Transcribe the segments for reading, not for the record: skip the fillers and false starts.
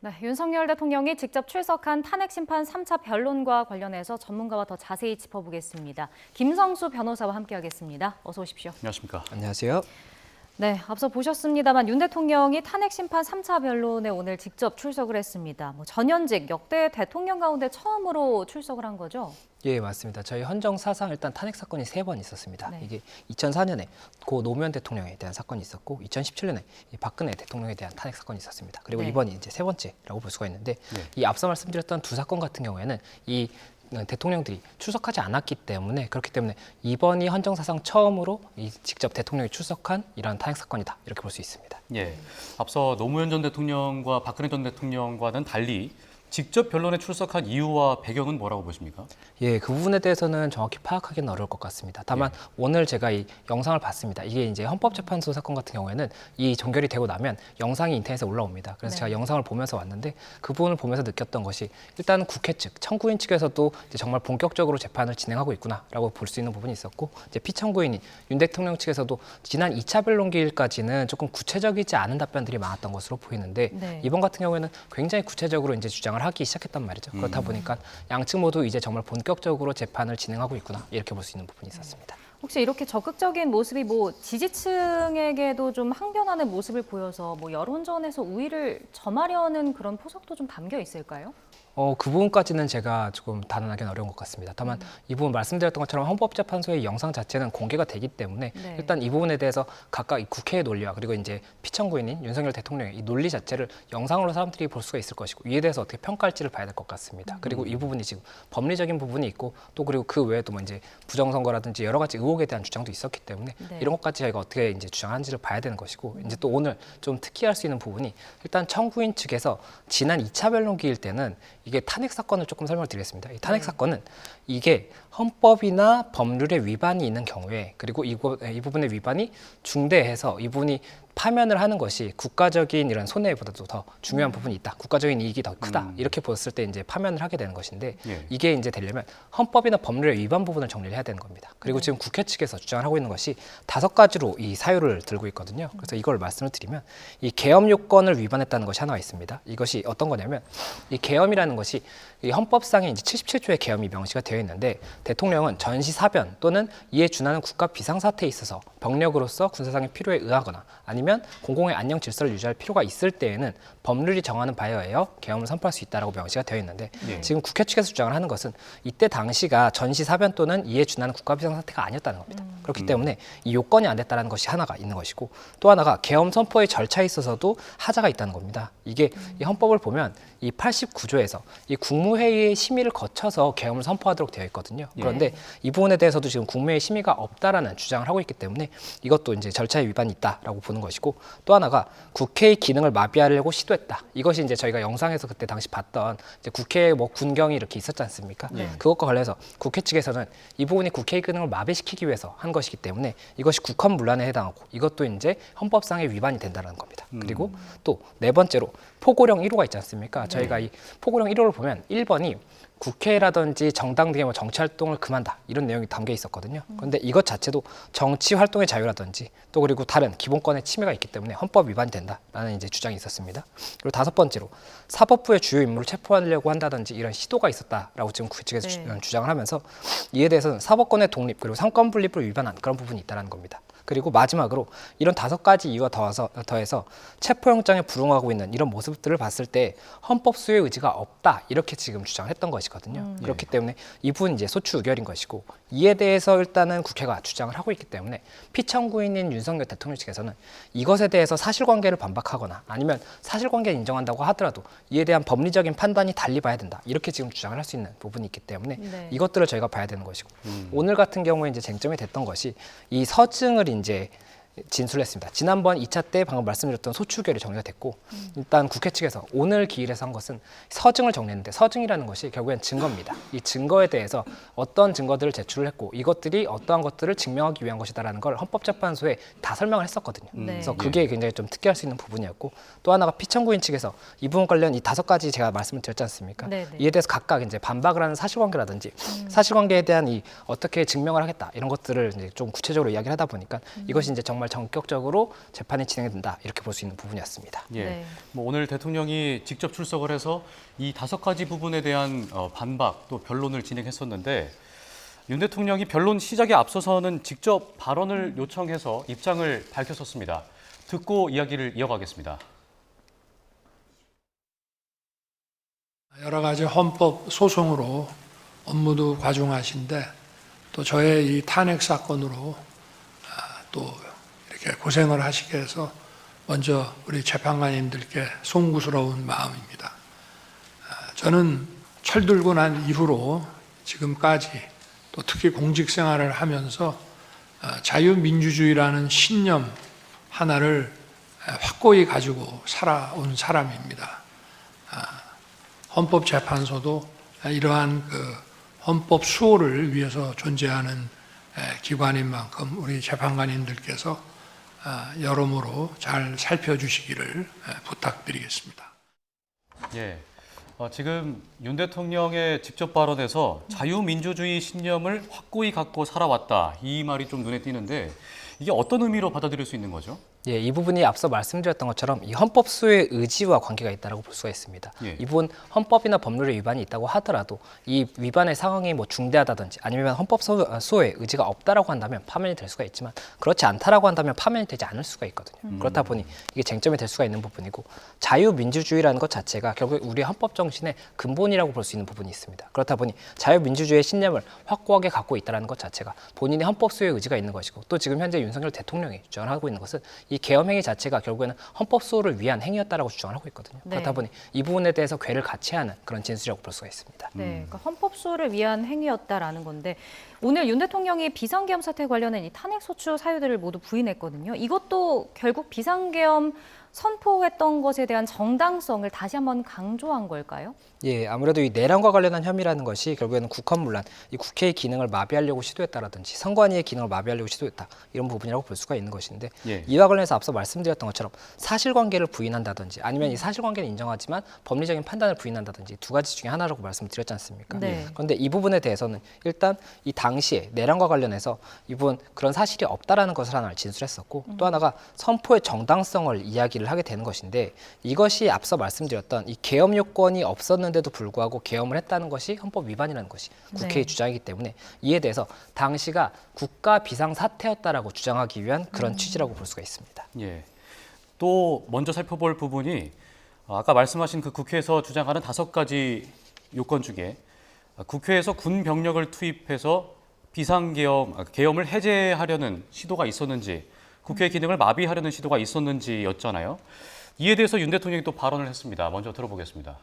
네, 윤석열 대통령이 직접 출석한 탄핵심판 3차 변론과 관련해서 전문가와 더 자세히 짚어보겠습니다. 김성수 변호사와 함께하겠습니다. 어서 오십시오. 안녕하십니까. 안녕하세요. 네, 앞서 보셨습니다만 윤 대통령이 탄핵심판 3차 변론에 오늘 직접 출석을 했습니다. 전현직 역대 대통령 가운데 처음으로 출석을 한 거죠? 예, 맞습니다. 저희 헌정 사상 일단 탄핵 사건이 3번 있었습니다. 네. 이게 2004년에 고 노무현 대통령에 대한 사건이 있었고 2017년에 박근혜 대통령에 대한 탄핵 사건이 있었습니다. 그리고 네. 이번이 이제 3번째라고 볼 수가 있는데 네. 이 앞서 말씀드렸던 두 사건 같은 경우에는 이 대통령들이 출석하지 않았기 때문에 그렇기 때문에 이번이 헌정 사상 처음으로 이 직접 대통령이 출석한 이러한 탄핵 사건이다 이렇게 볼 수 있습니다. 예, 앞서 노무현 전 대통령과 박근혜 전 대통령과는 달리 직접 변론에 출석한 이유와 배경은 뭐라고 보십니까? 예, 그 부분에 대해서는 정확히 파악하기는 어려울 것 같습니다. 다만 오늘 제가 이 영상을 봤습니다. 이게 이제 헌법재판소 사건 같은 경우에는 이 종결이 되고 나면 영상이 인터넷에 올라옵니다. 그래서 제가 영상을 보면서 왔는데 그 부분을 보면서 느꼈던 것이 일단 국회 측, 청구인 측에서도 이제 정말 본격적으로 재판을 진행하고 있구나라고 볼 수 있는 부분이 있었고 이제 피청구인인 윤 대통령 측에서도 지난 2차 변론기일까지는 조금 구체적이지 않은 답변들이 많았던 것으로 보이는데 네. 이번 같은 경우에는 굉장히 구체적으로 이제 주장을 하기 시작했단 말이죠. 그렇다 보니까 양측 모두 이제 정말 본격적으로 재판을 진행하고 있구나 이렇게 볼 수 있는 부분이 있었습니다. 혹시 이렇게 적극적인 모습이 지지층에게도 좀 항변하는 모습을 보여서 여론전에서 우위를 점하려는 그런 포석도 좀 담겨 있을까요? 그 부분까지는 제가 조금 단언하기는 어려운 것 같습니다. 다만 이 부분 말씀드렸던 것처럼 헌법재판소의 영상 자체는 공개가 되기 때문에 네. 일단 이 부분에 대해서 각각 이 국회의 논리와 그리고 이제 피청구인인 윤석열 대통령의 이 논리 자체를 영상으로 사람들이 볼 수가 있을 것이고 이에 대해서 어떻게 평가할지를 봐야 될 것 같습니다. 그리고 이 부분이 지금 법리적인 부분이 있고 또 그리고 그 외에도 뭐 이제 부정선거라든지 여러 가지 의혹에 대한 주장도 있었기 때문에 네. 이런 것까지 저희가 어떻게 이제 주장하는지를 봐야 되는 것이고 이제 또 오늘 좀 특이할 수 있는 부분이 일단 청구인 측에서 지난 2차 변론기일 때는 이게 탄핵 사건을 조금 설명을 드리겠습니다. 이 탄핵 사건은 이게 헌법이나 법률의 위반이 있는 경우에 그리고 이 부분의 위반이 중대해서 이 부분이 파면을 하는 것이 국가적인 이런 손해보다도 더 중요한 부분이 있다. 국가적인 이익이 더 크다. 이렇게 봤을 때 이제 파면을 하게 되는 것인데 예. 이게 이제 되려면 헌법이나 법률의 위반 부분을 정리를 해야 되는 겁니다. 그리고 지금 국회 측에서 주장을 하고 있는 것이 5가지로 이 사유를 들고 있거든요. 그래서 이걸 말씀을 드리면 이 계엄 요건을 위반했다는 것이 하나가 있습니다. 이것이 어떤 거냐면 이 계엄이라는 것이 이 헌법상에 이제 77조의 계엄이 명시가 되어 있는데 대통령은 전시 사변 또는 이에 준하는 국가 비상사태에 있어서 병력으로서 군사상의 필요에 의하거나 아니면 공공의 안녕 질서를 유지할 필요가 있을 때에는 법률이 정하는 바에 의하여 계엄을 선포할 수 있다라고 명시가 되어 있는데 지금 국회 측에서 주장을 하는 것은 이때 당시가 전시 사변 또는 이에 준하는 국가 비상사태가 아니었다는 겁니다. 그렇기 때문에 이 요건이 안 됐다는 것이 하나가 있는 것이고 또 하나가 계엄 선포의 절차에 있어서도 하자가 있다는 겁니다. 이게 이 헌법을 보면 이 89조에서 이 국무회의의 심의를 거쳐서 계엄을 선포하도록 되어 있거든요. 그런데 이 부분에 대해서도 지금 국무회의 심의가 없다라는 주장을 하고 있기 때문에 이것도 이제 절차의 위반이 있다라고 보는 것이고 또 하나가 국회의 기능을 마비하려고 시도했다. 이것이 이제 저희가 영상에서 그때 당시 봤던 이제 국회에 뭐 군경이 이렇게 있었지 않습니까? 그것과 관련해서 국회 측에서는 이 부분이 국회의 기능을 마비시키기 위해서 한 것이기 때문에 이것이 국헌문란에 해당하고 이것도 이제 헌법상의 위반이 된다는 겁니다. 그리고 또 4번째로 포고령 1호가 있지 않습니까? 저희가 이 포고령 1호를 보면 1번이 국회라든지 정당 등의 뭐 정치 활동을 금한다 이런 내용이 담겨 있었거든요. 그런데 이것 자체도 정치 활동의 자유라든지 또 그리고 다른 기본권의 침해가 있기 때문에 헌법 위반이 된다라는 이제 주장이 있었습니다. 그리고 5번째로 사법부의 주요 인물을 체포하려고 한다든지 이런 시도가 있었다라고 지금 국회 측에서 주장을 하면서 이에 대해서는 사법권의 독립 그리고 상권 분립을 위반한 그런 부분이 있다는 겁니다. 그리고 마지막으로 이런 5가지 이유가 더해서 체포영장에 불응하고 있는 이런 모습들을 봤을 때 헌법 수호의 의지가 없다 이렇게 지금 주장을 했던 것이거든요. 그렇기 때문에 이 부분 이제 소추 의결인 것이고 이에 대해서 일단은 국회가 주장을 하고 있기 때문에 피청구인인 윤석열 대통령 측에서는 이것에 대해서 사실관계를 반박하거나 아니면 사실관계를 인정한다고 하더라도 이에 대한 법리적인 판단이 달리 봐야 된다 이렇게 지금 주장을 할 수 있는 부분이 있기 때문에 이것들을 저희가 봐야 되는 것이고 오늘 같은 경우에 이제 쟁점이 됐던 것이 이 서증을 이제 진술했습니다. 지난번 2차 때 방금 말씀드렸던 소추결이 정리가 됐고 일단 국회 측에서 오늘 기일에서 한 것은 서증을 정리했는데 서증이라는 것이 결국엔 증거입니다. 이 증거에 대해서 어떤 증거들을 제출을 했고 이것들이 어떠한 것들을 증명하기 위한 것이다라는 걸 헌법재판소에 다 설명을 했었거든요. 그래서 그게 굉장히 좀 특이할 수 있는 부분이었고 또 하나가 피청구인 측에서 이 부분 관련 이 5가지 제가 말씀을 드렸지 않습니까? 이에 대해서 각각 이제 반박을 하는 사실관계라든지 사실관계에 대한 이 어떻게 증명을 하겠다 이런 것들을 이제 좀 구체적으로 이야기를 하다 보니까 이것이 이제 정말 정말 전격적으로 재판이 진행된다 이렇게 볼 수 있는 부분이었습니다. 예. 네. 뭐 오늘 대통령이 직접 출석을 해서 이 5가지 부분에 대한 반박 또 변론을 진행했었는데 윤 대통령이 변론 시작에 앞서서는 직접 발언을 요청해서 입장을 밝혔었습니다. 듣고 이야기를 이어가겠습니다. 여러 가지 헌법 소송으로 업무도 과중하신데 또 저의 이 탄핵 사건으로 또 이렇게 고생을 하시게 해서 먼저 우리 재판관님들께 송구스러운 마음입니다. 저는 철들고 난 이후로 지금까지 또 특히 공직 생활을 하면서 자유민주주의라는 신념 하나를 확고히 가지고 살아온 사람입니다. 헌법재판소도 이러한 그 헌법 수호를 위해서 존재하는 기관인 만큼 우리 재판관님들께서 여러모로 잘 살펴주시기를 부탁드리겠습니다. 예. 지금 윤 대통령의 직접 발언에서 자유민주주의 신념을 확고히 갖고 살아왔다. 이 말이 좀 눈에 띄는데 이게 어떤 의미로 받아들일 수 있는 거죠? 예, 이 부분이 앞서 말씀드렸던 것처럼 이 헌법 수호의 의지와 관계가 있다고 볼 수가 있습니다. 예. 이 부분 헌법이나 법률의 위반이 있다고 하더라도 이 위반의 상황이 뭐 중대하다든지 아니면 헌법 수호의 의지가 없다라고 한다면 파면이 될 수가 있지만 그렇지 않다라고 한다면 파면이 되지 않을 수가 있거든요. 그렇다 보니 이게 쟁점이 될 수가 있는 부분이고 자유민주주의라는 것 자체가 결국 우리 헌법 정신의 근본이라고 볼 수 있는 부분이 있습니다. 그렇다 보니 자유민주주의의 신념을 확고하게 갖고 있다는 것 자체가 본인의 헌법 수호의 의지가 있는 것이고 또 지금 현재 윤석열 대통령이 주장을 하고 있는 것은 이 계엄 행위 자체가 결국에는 헌법 수호를 위한 행위였다라고 주장을 하고 있거든요. 네. 그렇다 보니 이 부분에 대해서 궤를 같이 하는 그런 진술이라고 볼 수가 있습니다. 네, 그러니까 헌법 수호를 위한 행위였다라는 건데 오늘 윤 대통령이 비상계엄 사태 관련한 이 탄핵 소추 사유들을 모두 부인했거든요. 이것도 결국 비상계엄 선포했던 것에 대한 정당성을 다시 한번 강조한 걸까요? 예, 아무래도 이 내란과 관련한 혐의라는 것이 결국에는 국헌문란, 이 국회의 기능을 마비하려고 시도했다라든지 선관위의 기능을 마비하려고 시도했다 이런 부분이라고 볼 수가 있는 것인데 예. 이와 관련해서 앞서 말씀드렸던 것처럼 사실관계를 부인한다든지 아니면 이 사실관계는 인정하지만 법리적인 판단을 부인한다든지 두 가지 중에 하나라고 말씀드렸지 않습니까? 네. 그런데 이 부분에 대해서는 일단 이 당시에 내란과 관련해서 이 부분 그런 사실이 없다라는 것을 하나를 진술했었고 또 하나가 선포의 정당성을 이야기를 하게 되는 것인데 이것이 앞서 말씀드렸던 이 계엄 요건이 없었는데도 불구하고 계엄을 했다는 것이 헌법 위반이라는 것이 국회의 네. 주장이기 때문에 이에 대해서 당시가 국가 비상 사태였다라고 주장하기 위한 그런 취지라고 볼 수가 있습니다. 예. 또 먼저 살펴볼 부분이 아까 말씀하신 그 국회에서 주장하는 5가지 요건 중에 국회에서 군 병력을 투입해서 계엄을 해제하려는 시도가 있었는지 국회 기능을 마비하려는 시도가 있었는지였잖아요. 이에 대해서 윤 대통령이 또 발언을 했습니다. 먼저 들어보겠습니다.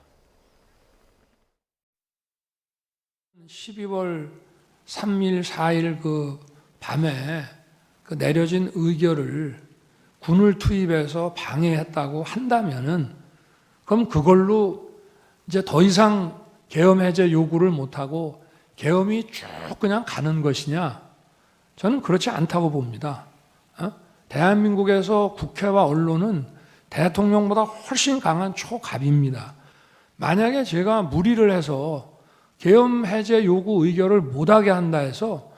12월 3일, 4일 그 밤에 그 내려진 의결을 군을 투입해서 방해했다고 한다면은 그럼 그걸로 이제 더 이상 계엄 해제 요구를 못하고 계엄이 쭉 그냥 가는 것이냐? 저는 그렇지 않다고 봅니다. 대한민국에서 국회와 언론은 대통령보다 훨씬 강한 초갑입니다. 만약에 제가 무리를 해서 계엄 해제 요구 의결을 못하게 한다 해서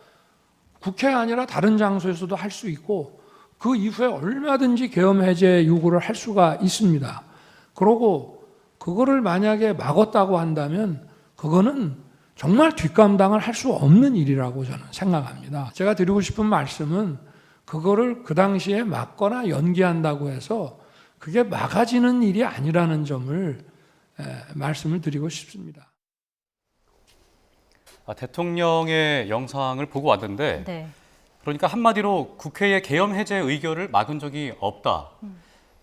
국회가 아니라 다른 장소에서도 할 수 있고 그 이후에 얼마든지 계엄 해제 요구를 할 수가 있습니다. 그러고 그거를 만약에 막았다고 한다면 그거는 정말 뒷감당을 할 수 없는 일이라고 저는 생각합니다. 제가 드리고 싶은 말씀은 그거를 그 당시에 막거나 연기한다고 해서 그게 막아지는 일이 아니라는 점을 말씀을 드리고 싶습니다. 대통령의 영상을 보고 왔는데 네. 그러니까 한마디로 국회의 계엄 해제 의결을 막은 적이 없다.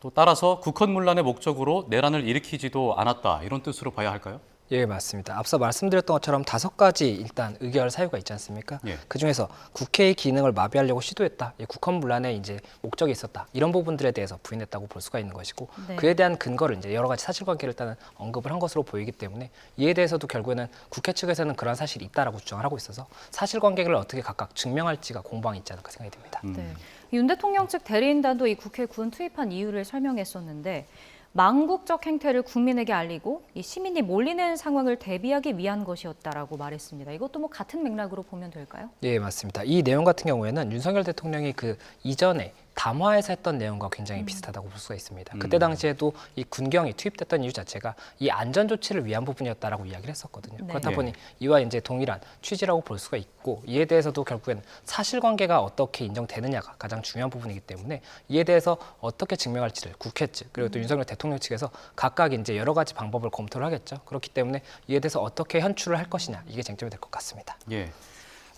또 따라서 국헌문란의 목적으로 내란을 일으키지도 않았다. 이런 뜻으로 봐야 할까요? 예, 맞습니다. 앞서 말씀드렸던 것처럼 5가지 일단 의결 사유가 있지 않습니까? 예. 그 중에서 국회의 기능을 마비하려고 시도했다. 국헌문란의 이제 목적이 있었다. 이런 부분들에 대해서 부인했다고 볼 수가 있는 것이고 네. 그에 대한 근거를 이제 여러 가지 사실관계를 일단은 언급을 한 것으로 보이기 때문에 이에 대해서도 결국에는 국회 측에서는 그러한 사실이 있다라고 주장을 하고 있어서 사실관계를 어떻게 각각 증명할지가 공방이 있지 않을까 생각이 듭니다. 네. 윤 대통령 측 대리인단도 이 국회 군 투입한 이유를 설명했었는데 망국적 행태를 국민에게 알리고 이 시민이 몰리는 상황을 대비하기 위한 것이었다라고 말했습니다. 이것도 뭐 같은 맥락으로 보면 될까요? 예, 맞습니다. 이 내용 같은 경우에는 윤석열 대통령이 그 이전에 담화에서 했던 내용과 굉장히 비슷하다고 볼 수가 있습니다. 그때 당시에도 이 군경이 투입됐던 이유 자체가 이 안전 조치를 위한 부분이었다라고 이야기를 했었거든요. 네. 그렇다 예. 보니 이와 이제 동일한 취지라고 볼 수가 있고, 이에 대해서도 결국엔 사실관계가 어떻게 인정되느냐가 가장 중요한 부분이기 때문에 이에 대해서 어떻게 증명할지를 국회 측 그리고 또 윤석열 대통령 측에서 각각 이제 여러 가지 방법을 검토를 하겠죠. 그렇기 때문에 이에 대해서 어떻게 현출을 할 것이냐, 이게 쟁점이 될 것 같습니다. 예.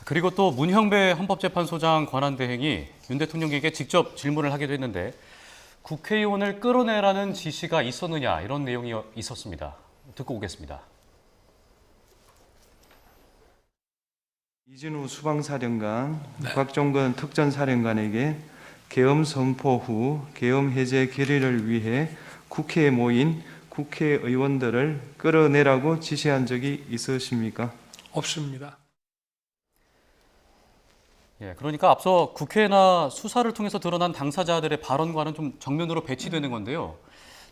그리고 또 문형배 헌법재판소장 권한대행이 윤 대통령에게 직접 질문을 하기도 했는데 국회의원을 끌어내라는 지시가 있었느냐 이런 내용이 있었습니다. 듣고 오겠습니다. 이진우 수방사령관, 곽종건 특전사령관에게 계엄 선포 후 계엄 해제 결의를 위해 국회에 모인 국회의원들을 끌어내라고 지시한 적이 있으십니까? 없습니다. 예, 그러니까 앞서 국회나 수사를 통해서 드러난 당사자들의 발언과는 좀 정면으로 배치되는 건데요.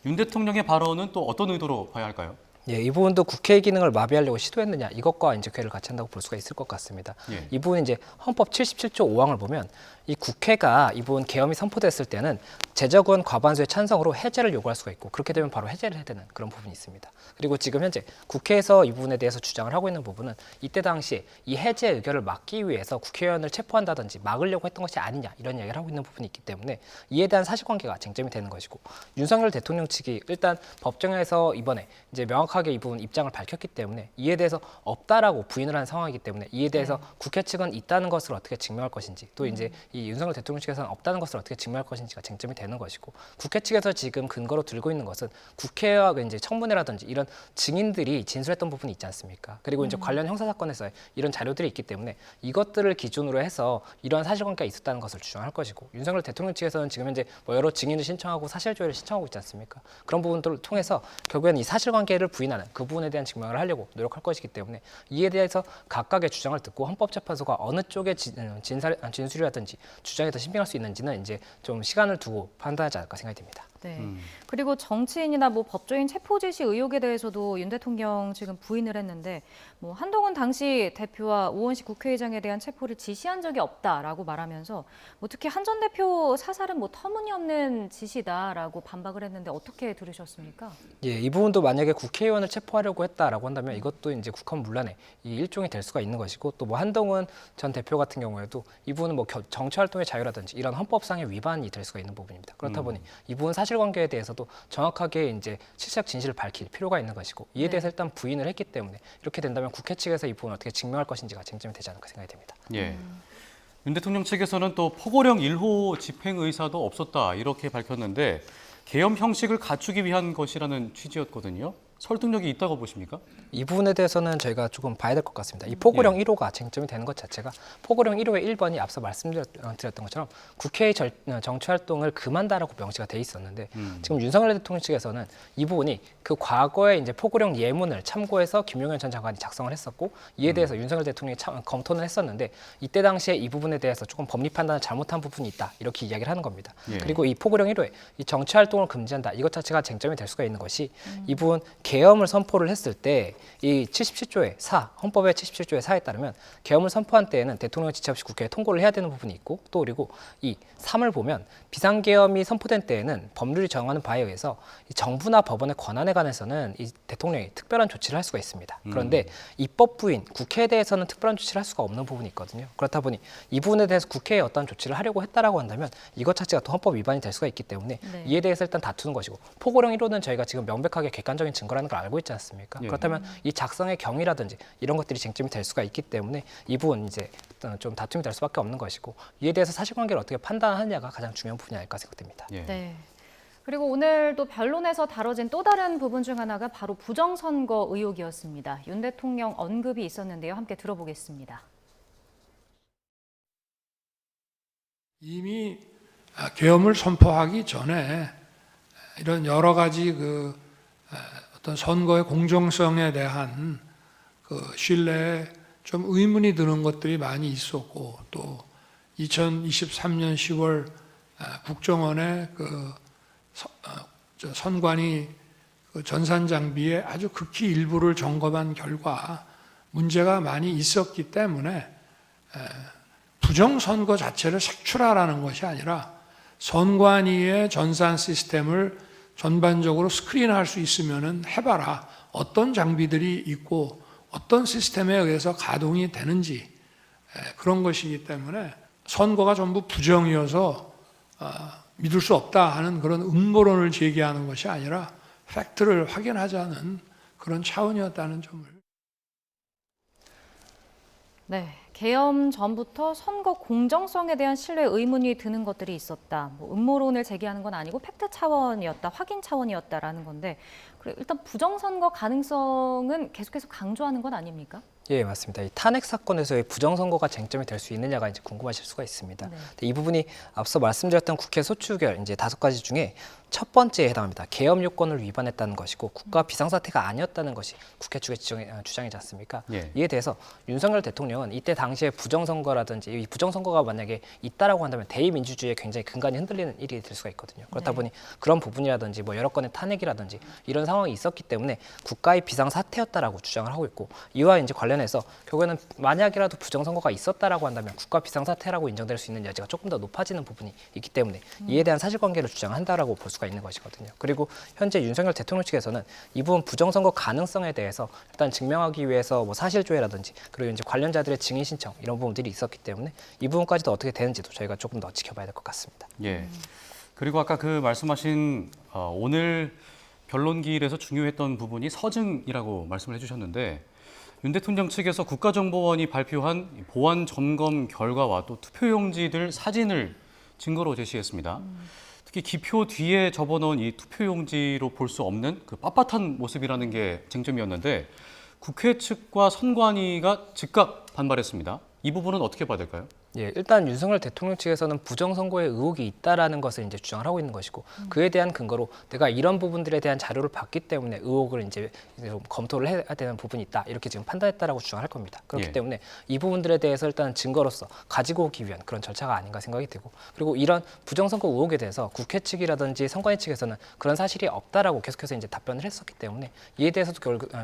윤 대통령의 발언은 또 어떤 의도로 봐야 할까요? 예, 이 부분도 국회의 기능을 마비하려고 시도했느냐, 이것과 이제 괴를 같이 한다고 볼 수가 있을 것 같습니다. 예. 이 부분 이제 헌법 77조 5항을 보면 이 국회가 이 부분 계엄이 선포됐을 때는 제적은 과반수의 찬성으로 해제를 요구할 수가 있고, 그렇게 되면 바로 해제를 해야 되는 그런 부분이 있습니다. 그리고 지금 현재 국회에서 이 부분에 대해서 주장을 하고 있는 부분은 이때 당시에 이 해제 의결을 막기 위해서 국회의원을 체포한다든지 막으려고 했던 것이 아니냐, 이런 이야기를 하고 있는 부분이 있기 때문에 이에 대한 사실관계가 쟁점이 되는 것이고, 윤석열 대통령 측이 일단 법정에서 이번에 이제 명확하게 이 부분 입장을 밝혔기 때문에 이에 대해서 없다라고 부인을 한 상황이기 때문에 이에 대해서 국회 측은 있다는 것을 어떻게 증명할 것인지, 또 이제 이 윤석열 대통령 측에서는 없다는 것을 어떻게 증명할 것인지가 쟁점이 되는 것이고, 국회 측에서 지금 근거로 들고 있는 것은 국회와 이제 청문회라든지 이런 증인들이 진술했던 부분이 있지 않습니까? 그리고 이제 관련 형사 사건에서 이런 자료들이 있기 때문에 이것들을 기준으로 해서 이러한 사실관계가 있었다는 것을 주장할 것이고, 윤석열 대통령 측에서는 지금 현재 뭐 여러 증인을 신청하고 사실조회를 신청하고 있지 않습니까? 그런 부분들을 통해서 결국에는 이 사실관계를 부인하는 그 부분에 대한 증명을 하려고 노력할 것이기 때문에 이에 대해서 각각의 주장을 듣고 헌법재판소가 어느 쪽의 진술이라든지 주장에 더 신빙할 수 있는지는 이제 좀 시간을 두고 판단하지 않을까 생각이 듭니다. 네. 그리고 정치인이나 뭐 법조인 체포 지시 의혹에 대해서도 윤 대통령 지금 부인을 했는데, 뭐 한동훈 당시 대표와 오원식 국회의장에 대한 체포를 지시한 적이 없다라고 말하면서 뭐 특히 한 전 대표 사살은 뭐 터무니없는 지시다라고 반박을 했는데 어떻게 들으셨습니까? 예, 이 부분도 만약에 국회의원을 체포하려고 했다라고 한다면 이것도 이제 국헌 문란의 이 일종이 될 수가 있는 것이고, 또 뭐 한동훈 전 대표 같은 경우에도 이 부분은 뭐 정치 활동의 자유라든지 이런 헌법상의 위반이 될 수가 있는 부분입니다. 그렇다 보니 이 부분 사실관계에 대해서도 정확하게 이제 실체적 진실을 밝힐 필요가 있는 것이고, 이에 대해서 일단 부인을 했기 때문에 이렇게 된다면 국회 측에서 이 부분을 어떻게 증명할 것인지가 쟁점이 되지 않을까 생각이 됩니다. 예. 윤 대통령 측에서는 또 포고령 1호 집행 의사도 없었다 이렇게 밝혔는데 계엄 형식을 갖추기 위한 것이라는 취지였거든요. 설득력이 있다고 보십니까? 이 부분에 대해서는 저희가 조금 봐야 될 것 같습니다. 이 포고령 1호가 쟁점이 되는 것 자체가 포고령 1호의 1번이 앞서 말씀드렸던 것처럼 국회의 정치활동을 금한다라고 명시가 돼 있었는데 지금 윤석열 대통령 측에서는 이 부분이 그 과거에 이제 포고령 예문을 참고해서 김용현 전 장관이 작성을 했었고, 이에 대해서 윤석열 대통령이 검토는 했었는데 이때 당시에 이 부분에 대해서 조금 법리 판단을 잘못한 부분이 있다, 이렇게 이야기를 하는 겁니다. 예. 그리고 이 포고령 1호에 이 정치활동을 금지한다, 이것 자체가 쟁점이 될 수가 있는 것이 이 부분 계엄을 선포를 했을 때 이 77조의 4, 헌법의 77조의 4에 따르면 계엄을 선포한 때에는 대통령의 지체 없이 국회에 통고를 해야 되는 부분이 있고, 또 그리고 이 3을 보면 비상계엄이 선포된 때에는 법률이 정하는 바에 의해서 이 정부나 법원의 권한에 관해서는 이 대통령이 특별한 조치를 할 수가 있습니다. 그런데 입법 부인 국회에 대해서는 특별한 조치를 할 수가 없는 부분이 있거든요. 그렇다 보니 이 부분에 대해서 국회에 어떤 조치를 하려고 했다라고 한다면 이것 자체가 또 헌법 위반이 될 수가 있기 때문에 네. 이에 대해서 일단 다투는 것이고, 포고령 1호는 저희가 지금 명백하게 객관적인 증거라는 걸 알고 있지 않습니까? 예. 그렇다면 이 작성의 경위라든지 이런 것들이 쟁점이 될 수가 있기 때문에 이 부분 이제 좀 다툼이 될 수밖에 없는 것이고, 이에 대해서 사실관계를 어떻게 판단하느냐가 가장 중요한 부분이 아닐까 생각됩니다. 예. 네. 그리고 오늘 또 변론에서 다뤄진 또 다른 부분 중 하나가 바로 부정선거 의혹이었습니다. 윤 대통령 언급이 있었는데요. 함께 들어보겠습니다. 이미 계엄을 선포하기 전에 이런 여러 가지 어떤 선거의 공정성에 대한 신뢰에 좀 의문이 드는 것들이 많이 있었고, 또 2023년 10월 국정원의 선관위 전산 장비의 아주 극히 일부를 점검한 결과 문제가 많이 있었기 때문에 부정선거 자체를 색출하라는 것이 아니라 선관위의 전산 시스템을 전반적으로 스크린할 수 있으면은 해봐라. 어떤 장비들이 있고 어떤 시스템에 의해서 가동이 되는지 그런 것이기 때문에 선거가 전부 부정이어서 믿을 수 없다 하는 그런 음모론을 제기하는 것이 아니라 팩트를 확인하자는 그런 차원이었다는 점을. 네, 개엄 전부터 선거 공정성에 대한 신뢰 의문이 드는 것들이 있었다. 뭐 음모론을 제기하는 건 아니고 팩트 차원이었다, 확인 차원이었다라는 건데, 그리고 일단 부정선거 가능성은 계속해서 강조하는 건 아닙니까? 예, 맞습니다. 이 탄핵 사건에서의 부정선거가 쟁점이 될 수 있느냐가 이제 궁금하실 수가 있습니다. 네. 이 부분이 앞서 말씀드렸던 국회 소추결 이제 5가지 중에 첫 번째에 해당합니다. 계엄 요건을 위반했다는 것이고 국가 비상사태가 아니었다는 것이 국회 측의 주장이지 않습니까? 예. 이에 대해서 윤석열 대통령은 이때 당시에 부정선거라든지 이 부정선거가 만약에 있다라고 한다면 대의민주주의에 굉장히 근간이 흔들리는 일이 될 수가 있거든요. 그렇다 네. 보니 그런 부분이라든지 뭐 여러 건의 탄핵이라든지 이런 상황이 있었기 때문에 국가의 비상사태였다라고 주장을 하고 있고 이와 이제 관련해서 결국에는 만약이라도 부정선거가 있었다라고 한다면 국가 비상사태라고 인정될 수 있는 여지가 조금 더 높아지는 부분이 있기 때문에 이에 대한 사실관계를 주장한다라고 볼 수가 있는 것이거든요. 그리고 현재 윤석열 대통령 측에서는 이 부분 부정선거 가능성에 대해서 일단 증명하기 위해서 뭐 사실조회라든지 그리고 이제 관련자들의 증인 신청 이런 부분들이 있었기 때문에 이 부분까지도 어떻게 되는지도 저희가 조금 더 지켜봐야 될 것 같습니다. 예. 그리고 아까 그 말씀하신 오늘 변론기일에서 중요했던 부분이 서증이라고 말씀을 해주셨는데 윤 대통령 측에서 국가정보원이 발표한 보안 점검 결과와 또 투표용지들 사진을 증거로 제시했습니다. 특히 기표 뒤에 접어넣은 이 투표용지로 볼 수 없는 그 빳빳한 모습이라는 게 쟁점이었는데 국회 측과 선관위가 즉각 반발했습니다. 이 부분은 어떻게 봐야 될까요? 예, 일단 윤석열 대통령 측에서는 부정선거에 의혹이 있다라는 것을 이제 주장을 하고 있는 것이고 그에 대한 근거로 내가 이런 부분들에 대한 자료를 봤기 때문에 의혹을 이제 좀 검토를 해야 되는 부분이 있다 이렇게 지금 판단했다라고 주장할 겁니다. 그렇기 예. 때문에 이 부분들에 대해서 일단 증거로서 가지고 오기 위한 그런 절차가 아닌가 생각이 들고 그리고 이런 부정선거 의혹에 대해서 국회 측이라든지 선관위 측에서는 그런 사실이 없다라고 계속해서 이제 답변을 했었기 때문에 이에 대해서도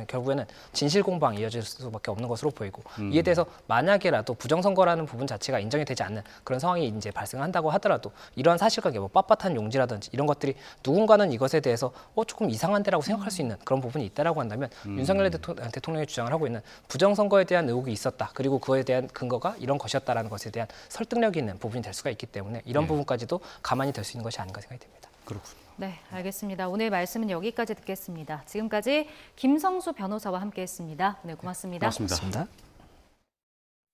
결국에는 진실 공방이 이어질 수밖에 없는 것으로 보이고 이에 대해서 만약에라도 부정선거라는 부분 자체가 인정이 되지 않는 그런 상황이 이제 발생한다고 하더라도 이러한 사실관계, 뭐 빳빳한 용지라든지 이런 것들이 누군가는 이것에 대해서 조금 이상한데라고 생각할 수 있는 그런 부분이 있다라고 한다면 윤석열 대통령이 주장을 하고 있는 부정선거에 대한 의혹이 있었다. 그리고 그에 대한 근거가 이런 것이었다라는 것에 대한 설득력이 있는 부분이 될 수가 있기 때문에 이런 예. 부분까지도 가만히 될 수 있는 것이 아닌가 생각이 듭니다. 그렇군요. 네, 알겠습니다. 오늘 말씀은 여기까지 듣겠습니다. 지금까지 김성수 변호사와 함께했습니다. 오늘 고맙습니다. 고맙습니다. 고맙습니다.